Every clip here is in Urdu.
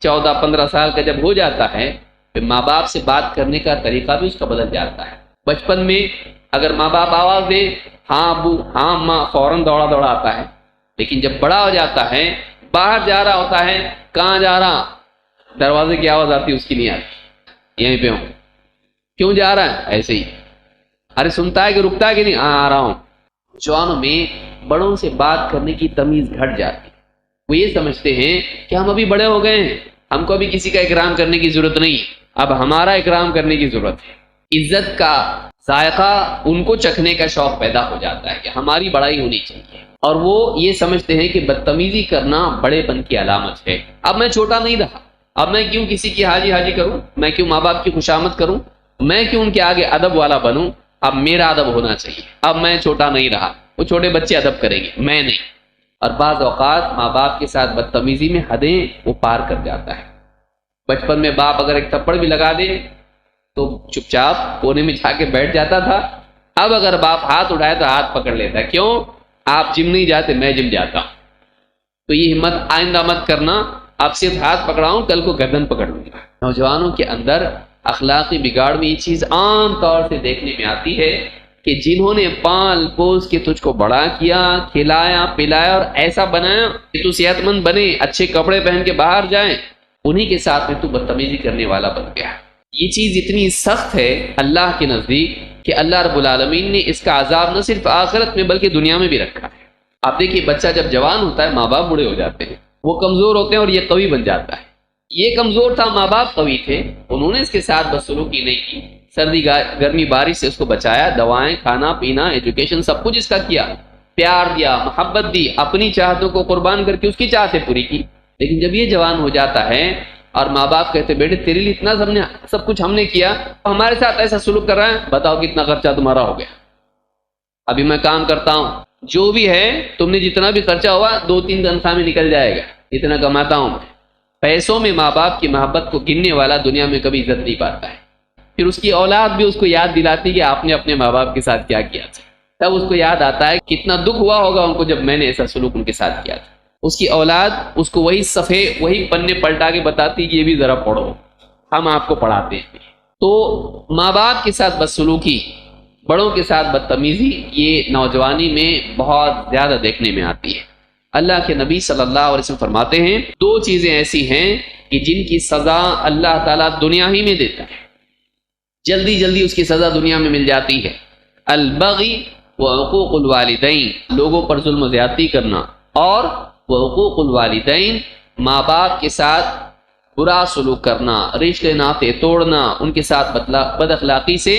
14-15 سال کا جب ہو جاتا ہے پھر ماں باپ سے بات کرنے کا طریقہ بھی اس کا بدل جاتا ہے۔ بچپن میں اگر ماں باپ آواز دیں ہاں ابو ہاں ماں، فوراً دوڑا دوڑا آتا ہے، لیکن جب بڑا ہو جاتا ہے، باہر جا رہا ہوتا ہے، کہاں جا رہا، دروازے کی آواز آتی اس کی نہیں آتی، یہیں پہ ہوں، کیوں جا رہا ہے، ایسے ہی، ارے سنتا ہے کہ رکتا ہے کہ نہیں، آ رہا ہوں۔ جوانوں میں بڑوں سے بات کرنے کی تمیز گھٹ جاتی، وہ یہ سمجھتے ہیں کہ ہم ابھی بڑے ہو گئے ہیں، ہم کو ابھی کسی کا اکرام کرنے کی ضرورت نہیں، اب ہمارا اکرام کرنے کی ضرورت ہے۔ عزت کا ذائقہ ان کو چکھنے کا شوق پیدا ہو جاتا ہے کہ ہماری بڑائی ہونی چاہیے، اور وہ یہ سمجھتے ہیں کہ بدتمیزی کرنا بڑے پن کی علامت ہے۔ اب میں چھوٹا نہیں رہا، اب میں کیوں کسی کی حاجی حاجی کروں، میں کیوں ماں باپ کی خوشامد کروں، میں کیوں ان کے آگے ادب والا بنوں، اب میرا ادب ہونا چاہیے، اب میں چھوٹا نہیں رہا، وہ چھوٹے بچے ادب کریں گے، میں نہیں۔ اور بعض اوقات ماں باپ کے ساتھ بدتمیزی میں حدیں وہ پار کر جاتا ہے۔ بچپن میں باپ اگر ایک تھپڑ بھی لگا دے تو چپ چاپ کونے میں جا کے بیٹھ جاتا تھا، اب اگر باپ ہاتھ اٹھائے تو ہاتھ پکڑ لیتا ہے، کیوں، آپ جم نہیں جاتے، میں جم جاتا ہوں، تو یہ ہمت آئندہ مت کرنا، آپ صرف ہاتھ پکڑاؤں کل کو گردن پکڑ لوں گا۔ نوجوانوں کے اندر اخلاقی بگاڑ میں یہ چیز عام طور سے دیکھنے میں آتی ہے کہ جنہوں نے پال پوس کے تجھ کو بڑا کیا، کھلایا پلایا اور ایسا بنایا کہ تو صحت مند بنے، اچھے کپڑے پہن کے باہر جائیں، انہی کے ساتھ میں تو بدتمیزی کرنے والا بن گیا۔ یہ چیز اتنی سخت ہے اللہ کے نزدیک کہ اللہ رب العالمین نے اس کا عذاب نہ صرف آخرت میں بلکہ دنیا میں بھی رکھا ہے۔ آپ دیکھیے بچہ جب جوان ہوتا ہے ماں باپ بوڑھے ہو جاتے ہیں، وہ کمزور ہوتے ہیں اور یہ قوی بن جاتا ہے۔ یہ کمزور تھا، ماں باپ قوی تھے، انہوں نے اس کے ساتھ بدسلوکی نہیں کی، سردی گرمی بارش سے اس کو بچایا، دوائیں کھانا پینا ایجوکیشن سب کچھ اس کا کیا، پیار دیا، محبت دی، اپنی چاہتوں کو قربان کر کے اس کی چاہتیں پوری کی۔ لیکن جب یہ جوان ہو جاتا ہے اور ماں باپ کہتے بیٹے تیرے لیے اتنا سب کچھ ہم نے کیا، ہمارے ساتھ ایسا سلوک کر رہا ہے، بتاؤ کتنا خرچہ تمہارا ہو گیا، ابھی میں کام کرتا ہوں، جو بھی ہے تم نے جتنا بھی خرچہ ہوا 2-3 تنخواہ میں نکل جائے گا، اتنا کماتا ہوں میں۔ پیسوں میں ماں باپ کی محبت کو گننے والا دنیا میں کبھی عزت نہیں پاتا ہے۔ پھر اس کی اولاد بھی اس کو یاد دلاتی کہ آپ نے اپنے ماں باپ کے ساتھ کیا کیا تھا، تب اس کو یاد آتا ہے کتنا دکھ ہوا ہوگا ان کو جب میں نے ایسا سلوک ان کے ساتھ کیا تھا۔ اس کی اولاد اس کو وہی صفحے وہی پنے پلٹا کے بتاتی کہ یہ بھی ذرا پڑھو، ہم آپ کو پڑھاتے ہیں۔ تو ماں باپ کے ساتھ بدسلوکی، بڑوں کے ساتھ بدتمیزی، یہ نوجوانی میں بہت زیادہ دیکھنے میں آتی ہے۔ اللہ کے نبی صلی اللہ علیہ وسلم فرماتے ہیں 2 چیزیں ایسی ہیں کہ جن کی سزا اللہ تعالیٰ دنیا ہی میں دیتا ہے، جلدی جلدی اس کی سزا دنیا میں مل جاتی ہے۔ البغی وعقوق الوالدین، لوگوں پر ظلم و زیادتی کرنا، اور وعقوق الوالدین، ماں باپ کے ساتھ برا سلوک کرنا، رشتے ناطے توڑنا، ان کے ساتھ بد اخلاقی سے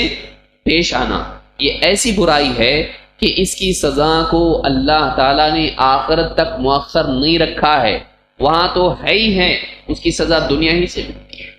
پیش آنا، یہ ایسی برائی ہے کہ اس کی سزا کو اللہ تعالیٰ نے آخرت تک مؤخر نہیں رکھا ہے، وہاں تو ہے ہی ہے، اس کی سزا دنیا ہی سے ملتی ہے۔